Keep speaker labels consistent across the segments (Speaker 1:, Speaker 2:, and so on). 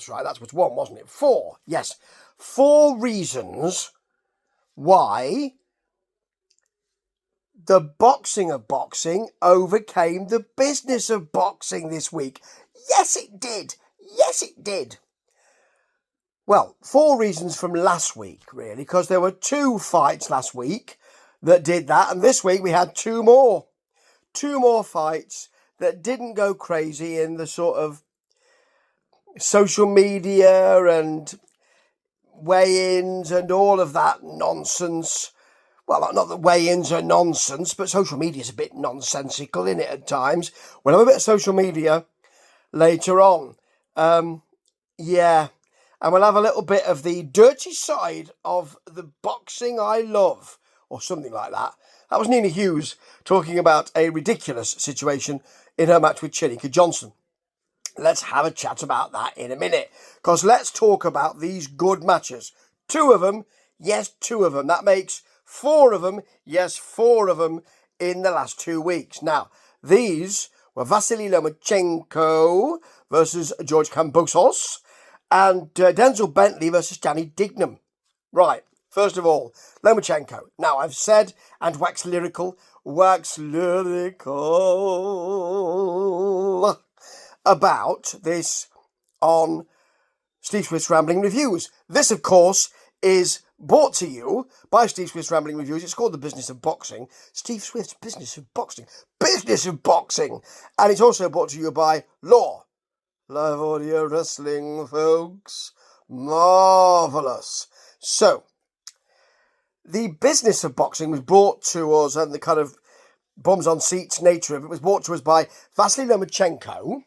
Speaker 1: That's right. That was one, wasn't it? 4. Yes. 4 reasons why the boxing of boxing overcame the business of boxing this week. Yes, it did. Yes, it did. Well, 4 reasons from last week, really, because there were 2 fights last week that did that, and this week we had 2 more. 2 more fights that didn't go crazy in the sort of social media and weigh-ins and all of that nonsense. Well, not that weigh-ins are nonsense, but social media is a bit nonsensical, isn't it, at times? We'll have a bit of social media later on. Yeah, and we'll have a little bit of the dirty side of the boxing I love, or something like that. That was Nina Hughes talking about a ridiculous situation in her match with Chinika Johnson. Let's have a chat about that in a minute, because let's talk about these good matches. 2 of them, yes, 2 of them. That makes 4 of them, yes, 4 of them in the last 2 weeks. Now, these were Vasily Lomachenko versus George Kambosos and Denzel Bentley versus Danny Dignam. Right, first of all, Lomachenko. Now, I've said and wax lyrical about this on Steve Swift's Rambling Reviews. This, of course, is brought to you by Steve Swift's Rambling Reviews. It's called The Business of Boxing. Steve Swift's Business of Boxing. Business of Boxing. And it's also brought to you by Law. Live audio wrestling, folks. Marvellous. So, the Business of Boxing was brought to us, and the kind of bums on seats nature of it was brought to us by Vasily Lomachenko,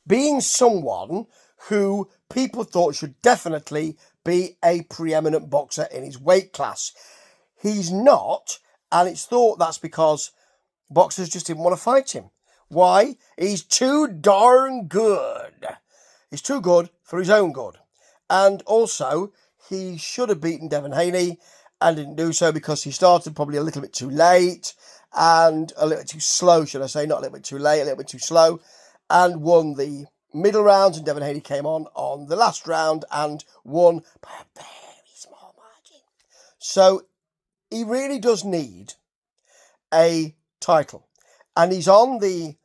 Speaker 1: being someone who people thought should definitely be a preeminent boxer in his weight class. He's not, and it's thought that's because boxers just didn't want to fight him. Why? He's too darn good. He's too good for his own good. And also, he should have beaten Devin Haney and didn't do so because he started probably a little bit too late and a little bit too slow, should I say. Not a little bit too late, a little bit too slow. And won the middle rounds, and Devin Haney came on the last round and won by a very small margin. So he really does need a title, and he's on the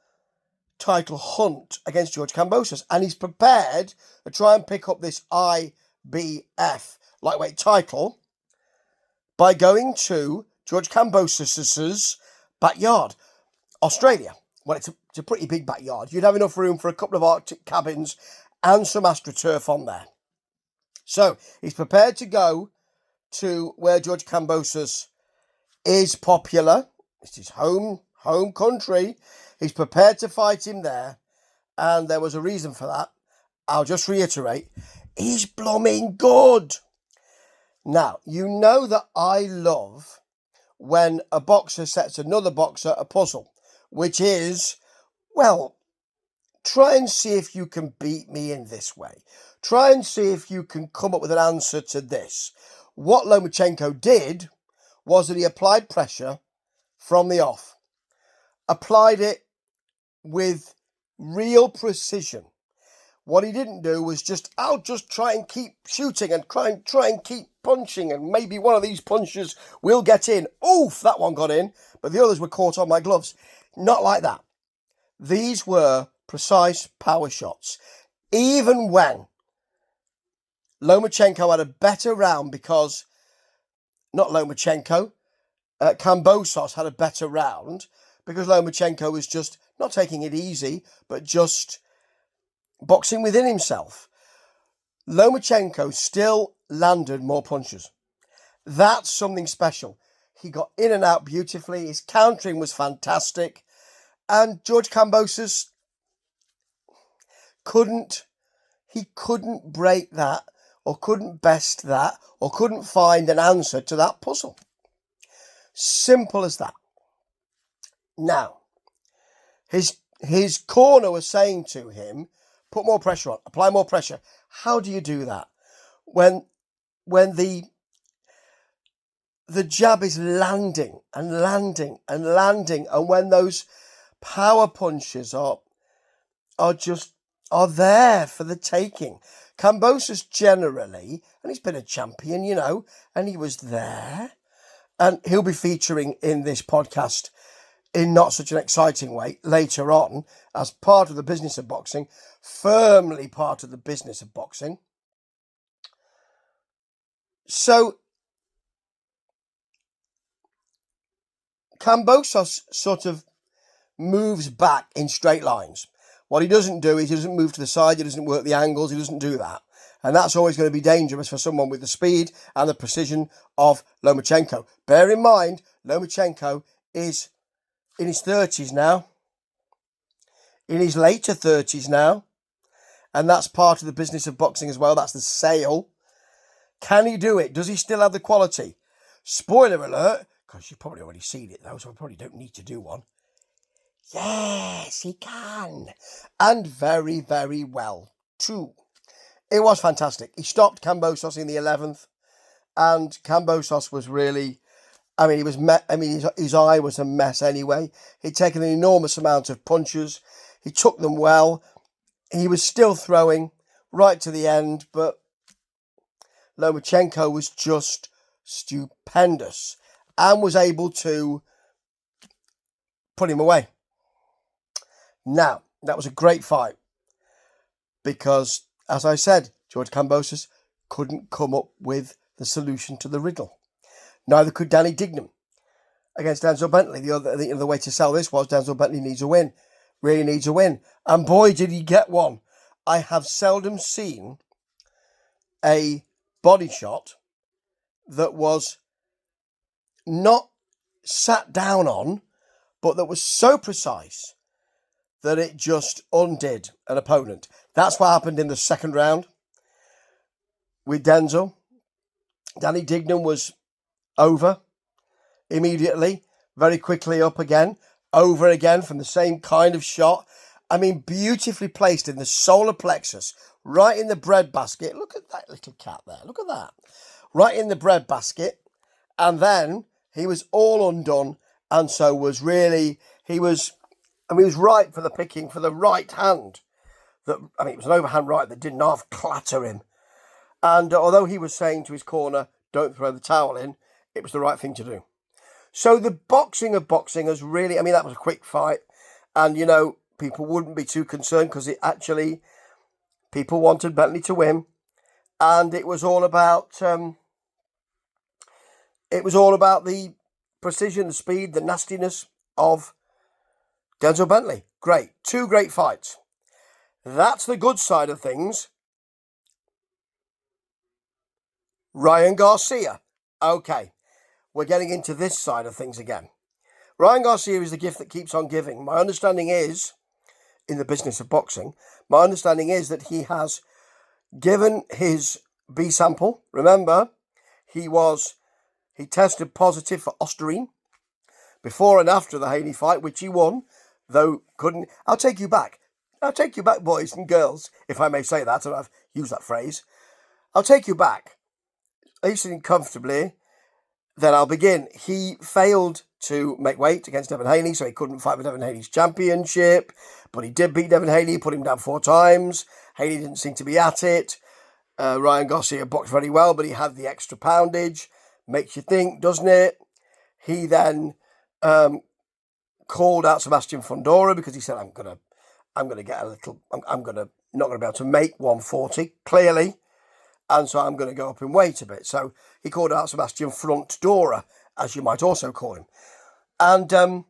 Speaker 1: title hunt against George Kambosos, and he's prepared to try and pick up this IBF lightweight title by going to George Kambosos' backyard, Australia. Well, it's a pretty big backyard. You'd have enough room for a couple of Arctic cabins and some AstroTurf on there. So he's prepared to go to where George Kambosos is popular. It's his home country. He's prepared to fight him there, and there was a reason for that. I'll just reiterate, he's blooming good. Now, you know that I love when a boxer sets another boxer a puzzle, which is, well, try and see if you can beat me in this way. Try and see if you can come up with an answer to this. What Lomachenko did was that he applied pressure from the off. Applied it with real precision. What he didn't do was I'll just try and keep shooting and try and keep punching, and maybe one of these punches will get in. Oof, that one got in, but the others were caught on my gloves. Not like that. These were precise power shots. Even when Lomachenko had a better round because, not Lomachenko, Kambosos had a better round because Lomachenko was just not taking it easy, but just boxing within himself. Lomachenko still landed more punches. That's something special. He got in and out beautifully. His countering was fantastic. And George Kambosos couldn't break that, or couldn't best that, or couldn't find an answer to that puzzle. Simple as that. Now, his corner was saying to him, put more pressure on, apply more pressure. How do you do that? When the jab is landing and landing and landing, and when those power punches are just are there for the taking. Kambosos generally, and he's been a champion, and he was there. And he'll be featuring in this podcast in not such an exciting way later on as part of the business of boxing, firmly part of the business of boxing. So Kambosos sort of moves back in straight lines. What he doesn't do is he doesn't move to the side, he doesn't work the angles, he doesn't do that. And that's always going to be dangerous for someone with the speed and the precision of Lomachenko. Bear in mind, Lomachenko is in his 30s now, in his later 30s now, and that's part of the business of boxing as well. That's the sale. Can he do it? Does he still have the quality? Spoiler alert, because you've probably already seen it though, so I probably don't need to do one. Yes, he can. And very, very well too. It was fantastic. He stopped Kambosos in the 11th, and Kambosos was really, his eye was a mess anyway. He'd taken an enormous amount of punches. He took them well. He was still throwing right to the end, but Lomachenko was just stupendous and was able to put him away. Now, that was a great fight because, as I said, George Kambosos couldn't come up with the solution to the riddle. Neither could Danny Dignam against Denzel Bentley. The way to sell this was Denzel Bentley needs a win, really needs a win. And boy, did he get one. I have seldom seen a body shot that was not sat down on, but that was so precise that it just undid an opponent. That's what happened in the second round with Denzel. Danny Dignam was over immediately, very quickly up again, over again from the same kind of shot. Beautifully placed in the solar plexus, right in the breadbasket. Look at that little cat there. Look at that. Right in the breadbasket. And then he was all undone. And so he was right for the picking for the right hand. It was an overhand right that didn't half clatter him. And although he was saying to his corner, don't throw the towel in, it was the right thing to do. So the boxing of boxing has really, that was a quick fight. And, people wouldn't be too concerned because people wanted Bentley to win. And it was all about, the precision, the speed, the nastiness of Denzel Bentley. Great. Two great fights. That's the good side of things. Ryan Garcia. Okay. We're getting into this side of things again. Ryan Garcia is the gift that keeps on giving. My understanding is, in the business of boxing, that he has given his B sample. Remember, he tested positive for Ostarine before and after the Haney fight, which he won, though couldn't. I'll take you back, boys and girls, if I may say that, and I've used that phrase. I'll take you back. Are you sitting comfortably? Then I'll begin. He failed to make weight against Devin Haney, so he couldn't fight for Devin Haney's championship. But he did beat Devin Haney, put him down 4 times. Haney didn't seem to be at it. Ryan Garcia boxed very well, but he had the extra poundage. Makes you think, doesn't it? He then called out Sebastian Fundora because he said, I'm gonna not gonna be able to make 140 clearly. And so I'm going to go up in weight a bit. So he called out Sebastian Frontdora, as you might also call him. And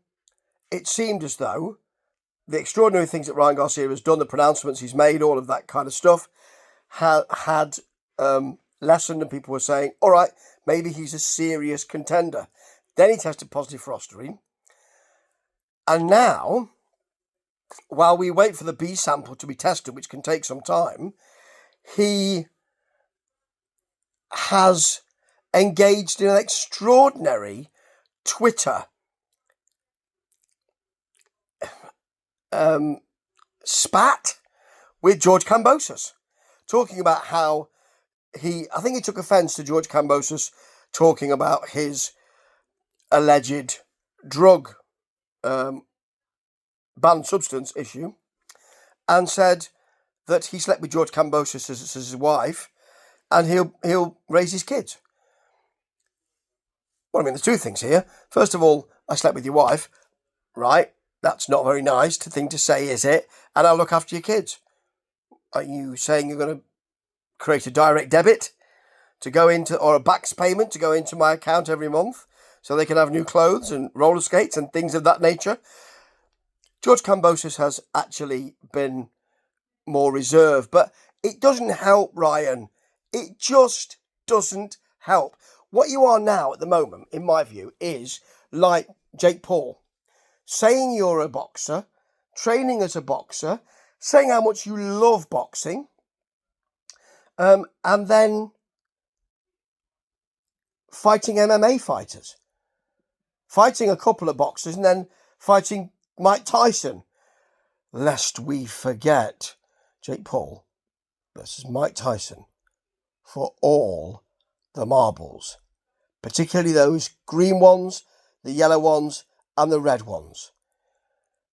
Speaker 1: it seemed as though the extraordinary things that Ryan Garcia has done, the pronouncements he's made, all of that kind of stuff, had lessened, and people were saying, all right, maybe he's a serious contender. Then he tested positive for Ostarine. And now, while we wait for the B sample to be tested, which can take some time, he has engaged in an extraordinary Twitter spat with George Kambosos, talking about how I think he took offence to George Kambosos talking about his alleged drug banned substance issue, and said that he slept with George Kambosos as his wife, and he'll raise his kids. Well, I mean, there's two things here. First of all, I slept with your wife, right? That's not very nice thing to say, is it? And I'll look after your kids. Are you saying you're going to create a direct debit to go into, or a backs payment to go into my account every month so they can have new clothes and roller skates and things of that nature? George Kambosos has actually been more reserved, but it doesn't help, Ryan. It just doesn't help. What you are now at the moment, in my view, is like Jake Paul, saying you're a boxer, training as a boxer, saying how much you love boxing, and then fighting MMA fighters, fighting a couple of boxers, and then fighting Mike Tyson. Lest we forget, Jake Paul versus Mike Tyson for all the marbles, particularly those green ones, the yellow ones, and the red ones.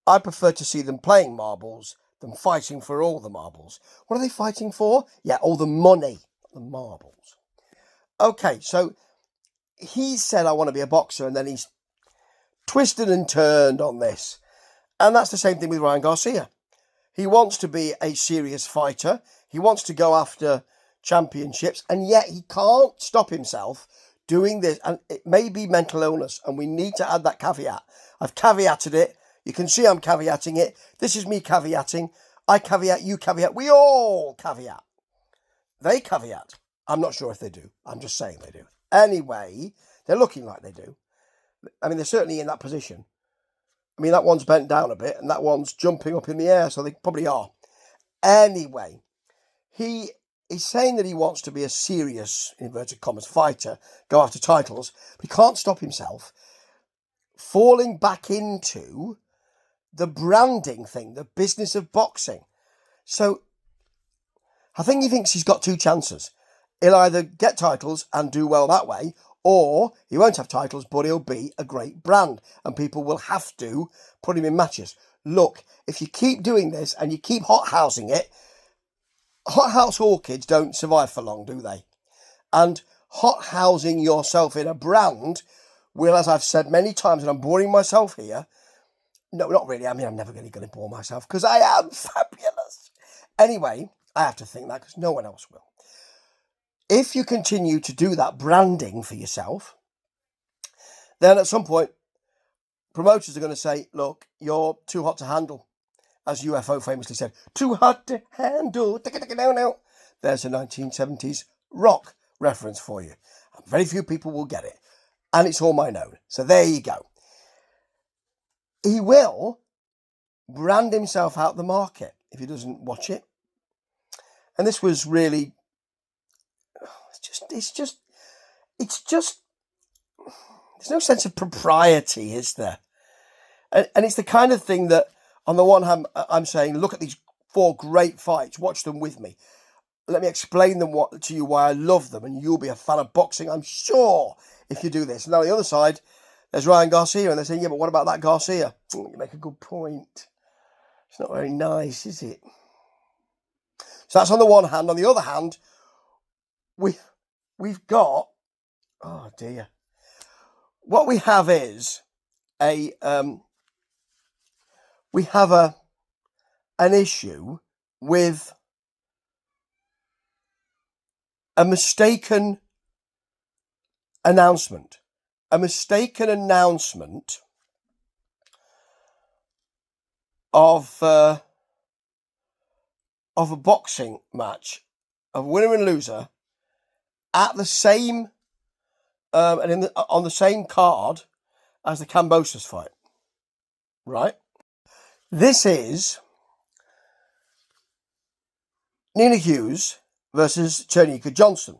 Speaker 1: I prefer to see them playing marbles than fighting for all the marbles. What are they fighting for? Yeah, all the money, the marbles. Okay, so he said, I want to be a boxer, and then he's twisted and turned on this. And that's the same thing with Ryan Garcia. He wants to be a serious fighter. He wants to go after championships, and yet he can't stop himself doing this. And it may be mental illness, and we need to add that caveat. I've caveated it. You can see I'm caveating it. This is me caveating. I caveat, you caveat. We all caveat. They caveat. I'm not sure if they do. I'm just saying they do. Anyway, they're looking like they do. I mean, they're certainly in that position. I mean, that one's bent down a bit, and that one's jumping up in the air, so they probably are. Anyway, he is saying that he wants to be a serious, in inverted commas, fighter, go after titles, but he can't stop himself falling back into the branding thing, the business of boxing. So I think he thinks he's got two chances. He'll either get titles and do well that way, or he won't have titles, but he'll be a great brand, and people will have to put him in matches. Look, if you keep doing this and you keep hothousing it, hothouse orchids don't survive for long, do they? And hothousing yourself in a brand will, as I've said many times, and I'm boring myself here. No, not really. I mean, I'm never really going to bore myself because I am fabulous. Anyway, I have to think that because no one else will. If you continue to do that branding for yourself, then at some point, promoters are going to say, look, you're too hot to handle. As UFO famously said, too hot to handle. There's a 1970s rock reference for you. And very few people will get it. And it's all my own. So there you go. He will brand himself out the market if he doesn't watch it. And this was really, it's just, there's no sense of propriety, is there? And it's the kind of thing that, on the one hand, I'm saying, look at these 4 great fights, watch them with me. Let me explain them to you why I love them, and you'll be a fan of boxing, I'm sure, if you do this. And on the other side, there's Ryan Garcia, and they're saying, yeah, but what about that Garcia? You make a good point. It's not very nice, is it? So that's on the one hand. On the other hand, we've got, oh dear. What we have is an issue with a mistaken announcement. A mistaken announcement of a boxing match, of winner and loser, at the same on the same card as the Kambosos fight. Right? This is Nina Hughes versus Chernika Johnson.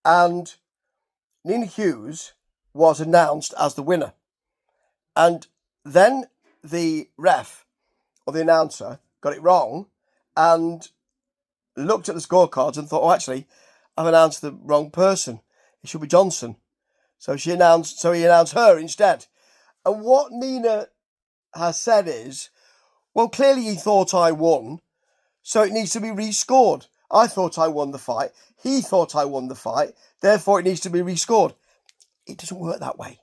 Speaker 1: And Nina Hughes was announced as the winner. And then the ref, or the announcer, got it wrong and looked at the scorecards and thought, oh, actually, I've announced the wrong person. It should be Johnson. So he announced her instead. And what Nina has said is, well, clearly he thought I won, so it needs to be rescored. I thought I won the fight. He thought I won the fight. Therefore, it needs to be rescored. It doesn't work that way.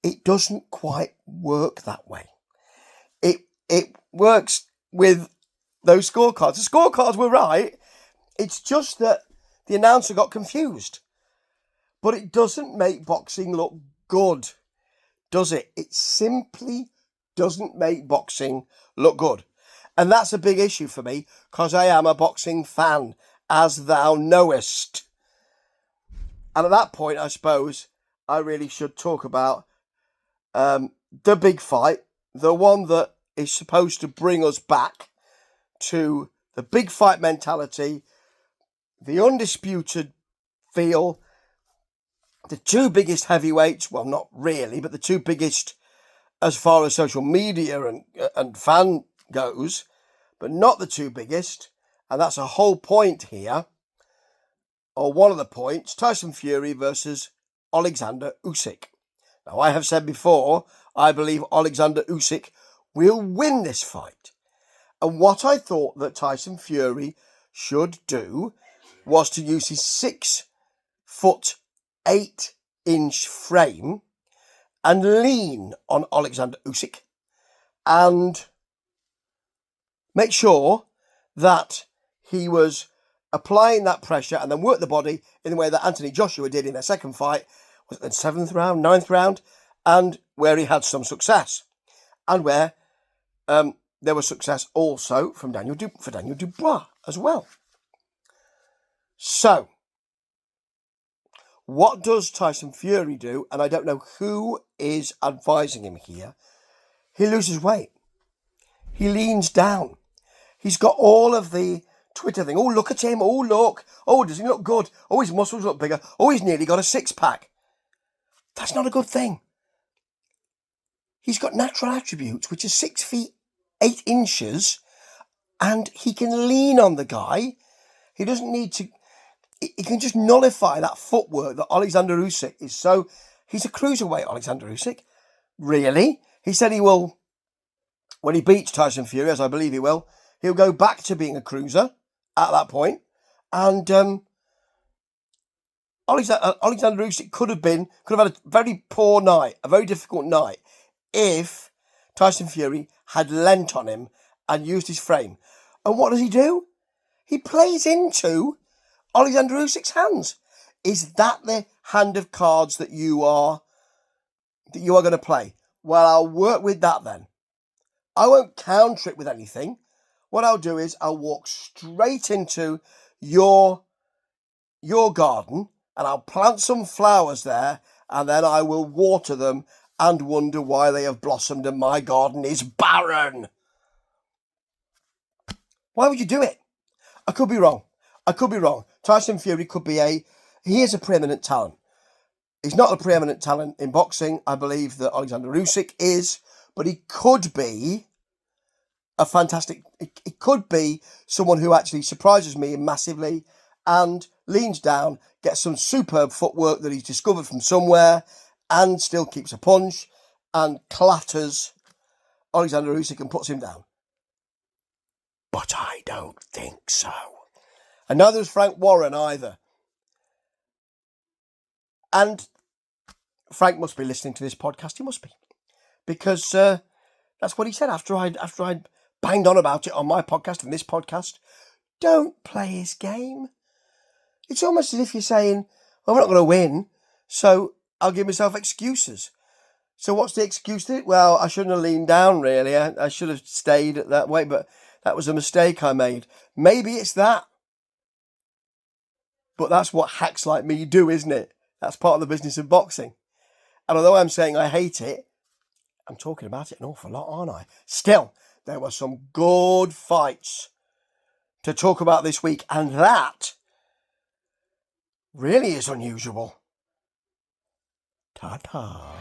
Speaker 1: It doesn't quite work that way. It works with those scorecards. The scorecards were right. It's just that the announcer got confused. But it doesn't make boxing look good, does it? It simply doesn't make boxing look good. And that's a big issue for me, because I am a boxing fan, as thou knowest. And at that point, I suppose I really should talk about the big fight, the one that is supposed to bring us back to the big fight mentality, the undisputed feel, the two biggest heavyweights, well, not really, but the two biggest as far as social media and fan goes, but not the two biggest, and that's a whole point here, or one of the points, Tyson Fury versus Alexander Usyk. Now, I have said before, I believe Alexander Usyk will win this fight. And what I thought that Tyson Fury should do was to use his 6'8" frame and lean on Alexander Usyk and make sure that he was applying that pressure and then work the body in the way that Anthony Joshua did in their second fight, was it the 7th round, 9th round, and where he had some success, and where there was success also from Daniel Dubois as well. So, what does Tyson Fury do? And I don't know who is advising him here. He loses weight. He leans down. He's got all of the Twitter thing. Oh, look at him. Oh, look. Oh, does he look good? Oh, his muscles look bigger. Oh, he's nearly got a six-pack. That's not a good thing. He's got natural attributes, which are 6'8", and he can lean on the guy. He doesn't need to... He can just nullify that footwork that Alexander Usyk is so... He's a cruiserweight, Alexander Usyk. Really? He said he will... When he beats Tyson Fury, as I believe he will, he'll go back to being a cruiser at that point. And Alexander Usyk could have had a very poor night, a very difficult night, if Tyson Fury had leant on him and used his frame. And what does he do? He plays into Alexander Usyk's hands. Is that the hand of cards that you are going to play? Well, I'll work with that then. I won't counter it with anything. What I'll do is I'll walk straight into your garden and I'll plant some flowers there, and then I will water them and wonder why they have blossomed and my garden is barren. Why would you do it? I could be wrong. Tyson Fury he is a preeminent talent. He's not a preeminent talent in boxing. I believe that Alexander Usyk is, but he could be it could be someone who actually surprises me massively and leans down, gets some superb footwork that he's discovered from somewhere and still keeps a punch and clatters Alexander Usyk and puts him down. But I don't think so. And neither is Frank Warren either. And Frank must be listening to this podcast. He must be. Because that's what he said after I'd banged on about it on my podcast and this podcast. Don't play his game. It's almost as if you're saying, well, we're not going to win, so I'll give myself excuses. So what's the excuse? Well, I shouldn't have leaned down, really. I should have stayed at that weight, but that was a mistake I made. Maybe it's that. But that's what hacks like me do, isn't it? That's part of the business of boxing. And although I'm saying I hate it, I'm talking about it an awful lot, aren't I? Still, there were some good fights to talk about this week, and that really is unusual. Ta-ta.